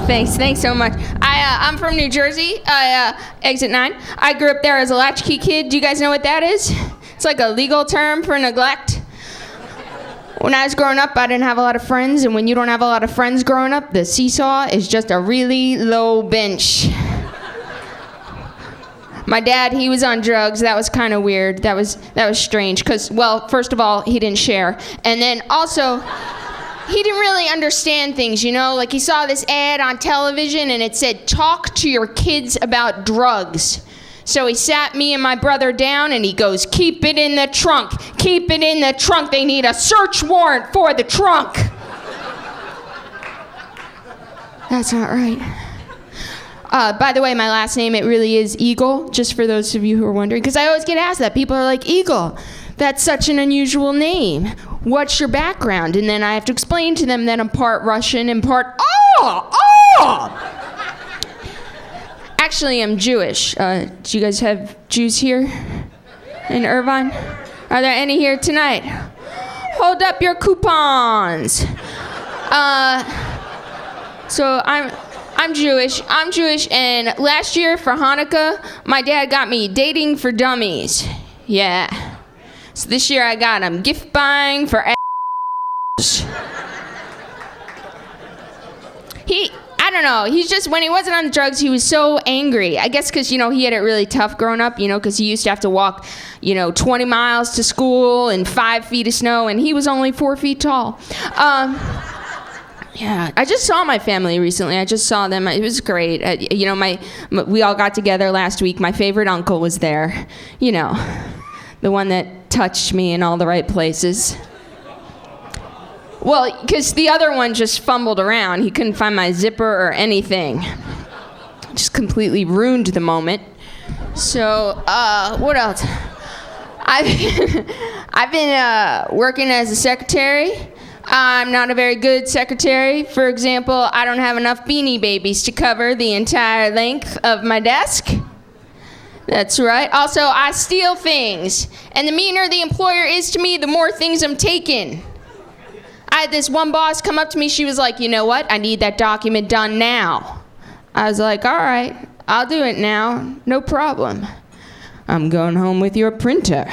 Thanks so much. I'm from New Jersey, exit 9. I grew up there as a latchkey kid. Do you guys know what that is? It's like a legal term for neglect. When I was growing up, I didn't have a lot of friends, and when you don't have a lot of friends growing up, the seesaw is just a really low bench. My dad, he was on drugs. That was kind of weird. That was strange, because, well, first of all, he didn't share, and then also, he didn't really understand things, you know? Like, he saw this ad on television, and it said, "Talk to your kids about drugs." So he sat me and my brother down, and he goes, "Keep it in the trunk. Keep it in the trunk. They need a search warrant for the trunk." That's not right. By the way, my last name, it really is Eagle, just for those of you who are wondering, because I always get asked that. People are like, "Eagle, that's such an unusual name. What's your background?" And then I have to explain to them that I'm part Russian and part, Actually, I'm Jewish. Do you guys have Jews here in Irvine? Are there any here tonight? Hold up your coupons. So I'm Jewish. And last year for Hanukkah, my dad got me Dating for Dummies. Yeah. So this year I got him gift buying for ass. I don't know, he's just, when he wasn't on drugs, he was so angry. I guess because, you know, he had it really tough growing up, you know, because he used to have to walk, 20 miles to school in 5 feet of snow, and he was only 4 feet tall. Yeah, I just saw my family recently. I just saw them. It was great. We all got together last week. My favorite uncle was there, the one that touched me in all the right places. Well, because the other one just fumbled around. He couldn't find my zipper or anything. Just completely ruined the moment. So, what else? I've been working as a secretary. I'm not a very good secretary. For example, I don't have enough Beanie Babies to cover the entire length of my desk. That's right. Also, I steal things. And the meaner the employer is to me, the more things I'm taking. I had this one boss come up to me. She was like, "You know what? I need that document done now." I was like, "All right, I'll do it now. No problem." "I'm going home with your printer."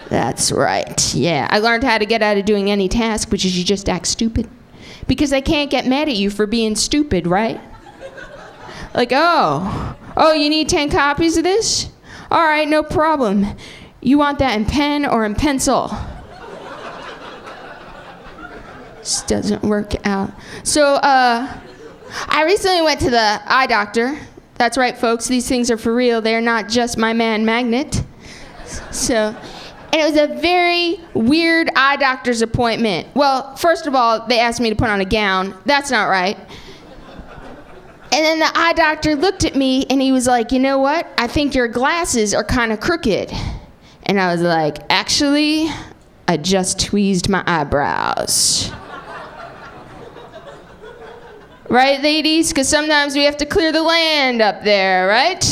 That's right. Yeah, I learned how to get out of doing any task, which is you just act stupid. Because they can't get mad at you for being stupid, right? Like, oh, you need 10 copies of this? All right, no problem. You want that in pen or in pencil? Just doesn't work out. So, I recently went to the eye doctor. That's right, folks, these things are for real. They're not just my man magnet. So, and it was a very weird eye doctor's appointment. Well, first of all, they asked me to put on a gown. That's not right. And then the eye doctor looked at me and he was like, "You know what? I think your glasses are kind of crooked." And I was like, "Actually, I just tweezed my eyebrows." Right, ladies? Because sometimes we have to clear the land up there, right?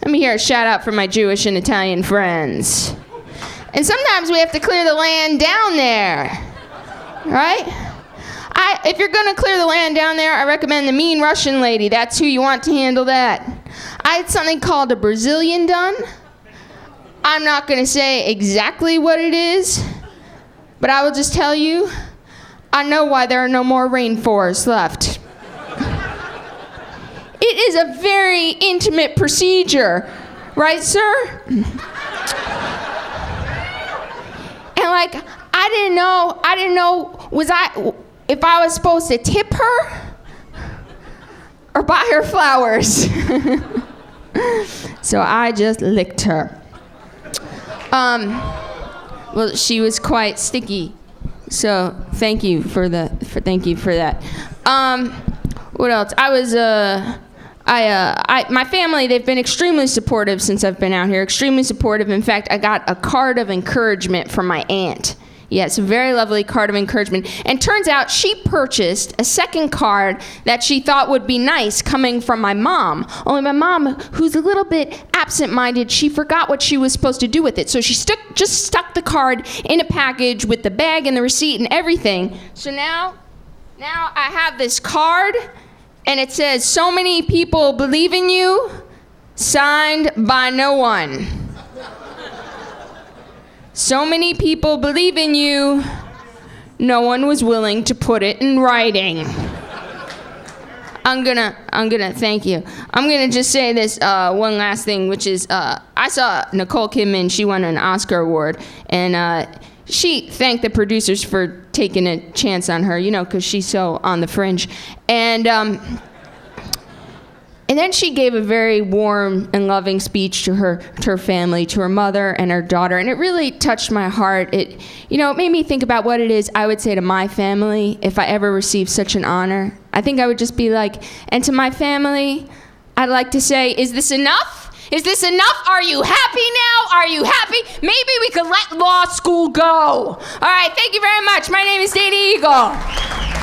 Let me hear a shout out for my Jewish and Italian friends. And sometimes we have to clear the land down there, right? If you're going to clear the land down there, I recommend the mean Russian lady. That's who you want to handle that. I had something called a Brazilian done. I'm not going to say exactly what it is, but I will just tell you, I know why there are no more rainforests left. It is a very intimate procedure, right, sir? And like, I didn't know, if I was supposed to tip her or buy her flowers. So I just licked her. Well, she was quite sticky. So thank you for that. What else? My family, they've been extremely supportive since I've been out here. Extremely supportive. In fact, I got a card of encouragement from my aunt. Yeah, it's a very lovely card of encouragement. And turns out she purchased a second card that she thought would be nice coming from my mom. Only my mom, who's a little bit absent-minded, she forgot what she was supposed to do with it. So she just stuck the card in a package with the bag and the receipt and everything. So now Now I have this card, and it says, "So many people believe in you," signed by no one. So many people believe in you, no one was willing to put it in writing. I'm gonna thank you. I'm gonna just say this one last thing, which is I saw Nicole Kidman. She won an Oscar award, and she thanked the producers for taking a chance on her, because she's so on the fringe. And then she gave a very warm and loving speech to her family, to her mother and her daughter, and it really touched my heart. It made me think about what it is I would say to my family if I ever received such an honor. I think I would just be like, and to my family, I'd like to say, is this enough? Is this enough? Are you happy now? Are you happy? Maybe we could let law school go. All right, thank you very much. My name is Dana Eagle.